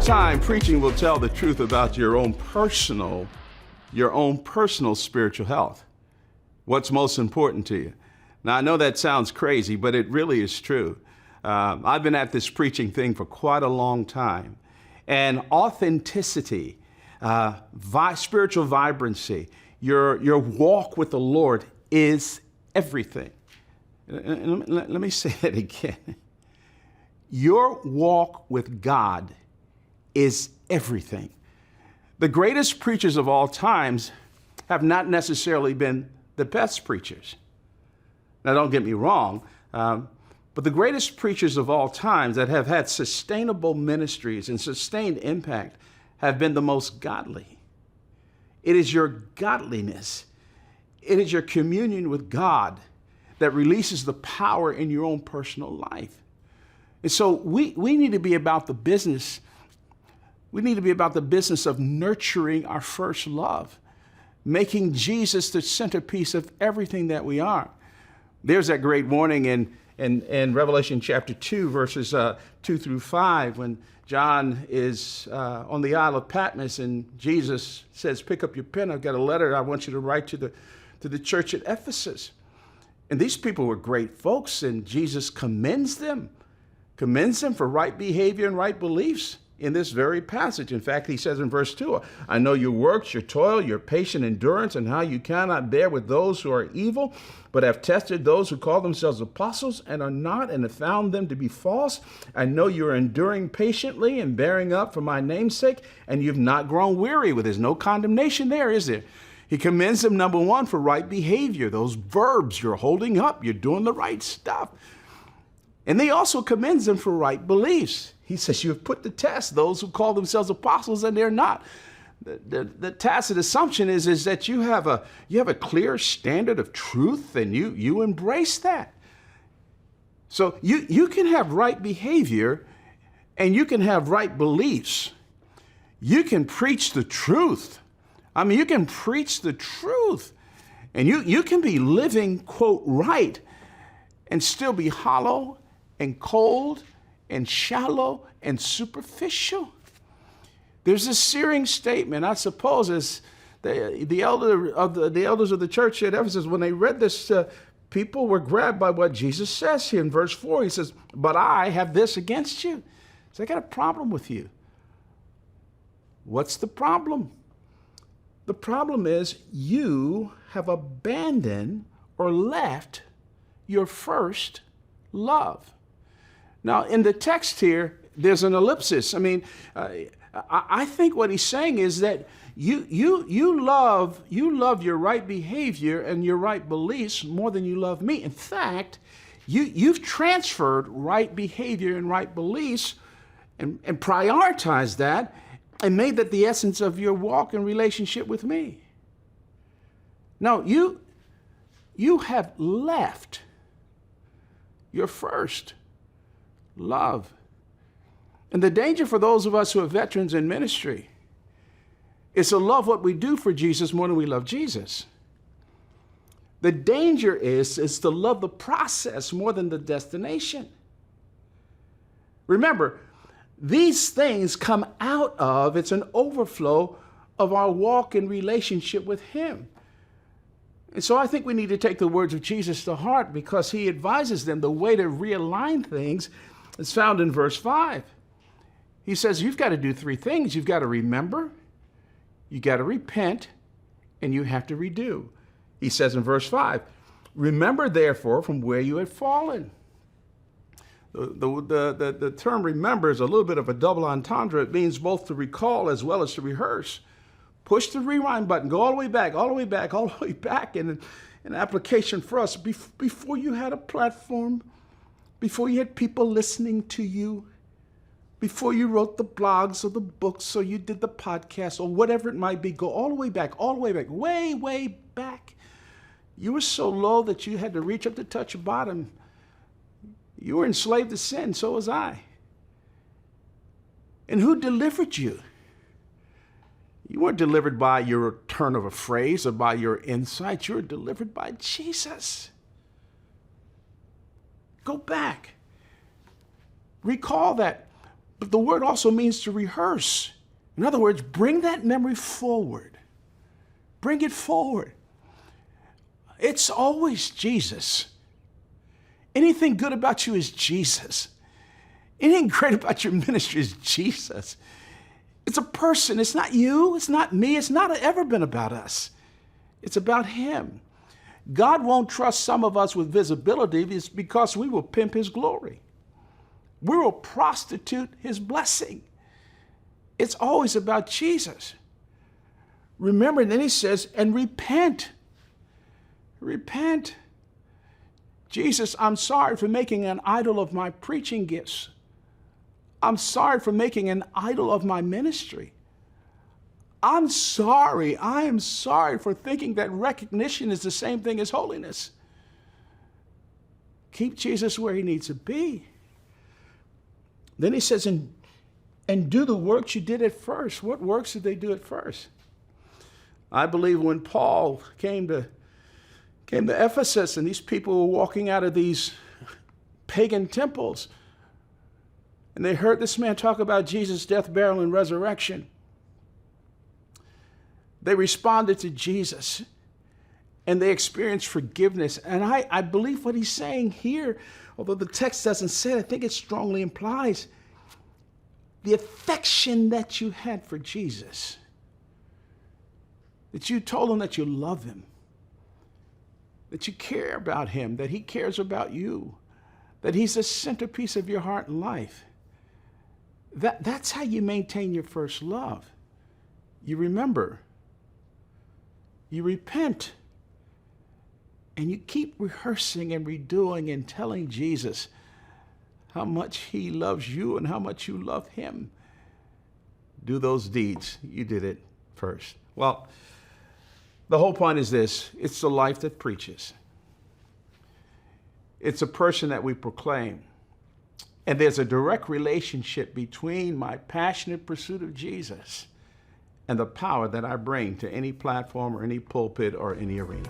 time, preaching will tell the truth about your own personal spiritual health. What's most important to you? Now, I know that sounds crazy, but it really is true. I've been at this preaching thing for quite a long time. And authenticity, spiritual vibrancy, your walk with the Lord is everything. And let me say that again. Your walk with God is everything. The greatest preachers of all times have not necessarily been the best preachers. Now, don't get me wrong, but the greatest preachers of all times that have had sustainable ministries and sustained impact have been the most godly. It is your godliness, it is your communion with God that releases the power in your own personal life. And so we need to be about the business. We need to be about the business of nurturing our first love, making Jesus the centerpiece of everything that we are. There's that great warning in Revelation chapter 2, verses 2 through 5, when John is on the Isle of Patmos and Jesus says, pick up your pen, I've got a letter I want you to write to the church at Ephesus. And these people were great folks, and Jesus commends them for right behavior and right beliefs in this very passage. In fact, he says in verse 2, I know your works, your toil, your patient endurance, and how you cannot bear with those who are evil, but have tested those who call themselves apostles and are not, and have found them to be false. I know you are enduring patiently and bearing up for my name's sake, and you've not grown weary. Well, there's no condemnation there, is there? He commends them, number one, for right behavior, those verbs you're holding up, you're doing the right stuff. And he also commends them for right beliefs. He says, you have put to test those who call themselves apostles and they're not. The tacit assumption is that you have a clear standard of truth and you embrace that. So you can have right behavior and you can have right beliefs. You can preach the truth. I mean, you can preach the truth and you can be living, quote, right and still be hollow and cold and shallow and superficial. There's a searing statement, I suppose, as the elders of the church at Ephesus, when they read this, people were grabbed by what Jesus says here in verse 4. He says, but I have this against you. So I got a problem with you. What's the problem? The problem is you have abandoned or left your first love. Now, in the text here, there's an ellipsis. I mean, I think what he's saying is that you love your right behavior and your right beliefs more than you love me. In fact, you've transferred right behavior and right beliefs and prioritized that and made that the essence of your walk and relationship with me. Now, you have left your first love. And the danger for those of us who are veterans in ministry is to love what we do for Jesus more than we love Jesus. The danger is to love the process more than the destination. Remember, these things come out of, it's an overflow of our walk in relationship with Him. And so I think we need to take the words of Jesus to heart because He advises them the way to realign things is found in verse 5. He says, you've got to do three things. You've got to remember, you got to repent, and you have to redo. He says in verse 5, remember therefore from where you had fallen. The term remember is a little bit of a double entendre. It means both to recall as well as to rehearse. Push the rewind button, go all the way back, all the way back, all the way back. And an application for us, before you had a platform, before you had people listening to you, before you wrote the blogs or the books or you did the podcast or whatever it might be, go all the way back, way, way back. You were so low that you had to reach up to touch bottom. You were enslaved to sin, so was I. And who delivered you? You weren't delivered by your turn of a phrase or by your insights. You were delivered by Jesus. Go back. Recall that But the word also means to rehearse. In other words, bring that memory forward. Bring it forward. It's always Jesus. Anything good about you is Jesus. Anything great about your ministry is Jesus. It's a person. It's not you. It's not me. It's not ever been about us. It's about him. God won't trust some of us with visibility. It's because we will pimp his glory. We will prostitute his blessing. It's always about Jesus. Remember, then he says, and repent. Repent. Jesus, I'm sorry for making an idol of my preaching gifts. I'm sorry for making an idol of my ministry. I'm sorry. I am sorry for thinking that recognition is the same thing as holiness. Keep Jesus where he needs to be. Then he says, and do the works you did at first. What works did they do at first? I believe when Paul came to Ephesus and these people were walking out of these pagan temples, and they heard this man talk about Jesus' death, burial, and resurrection. They responded to Jesus, and they experienced forgiveness. And I believe what he's saying here, although the text doesn't say it, I think it strongly implies the affection that you had for Jesus, that you told him that you love him, that you care about him, that he cares about you, that he's the centerpiece of your heart and life. That's how you maintain your first love. You remember, you repent, and you keep rehearsing and redoing and telling Jesus how much he loves you and how much you love him. Do those deeds. You did it first. Well, the whole point is this. It's the life that preaches. It's a person that we proclaim. And there's a direct relationship between my passionate pursuit of Jesus and the power that I bring to any platform or any pulpit or any arena.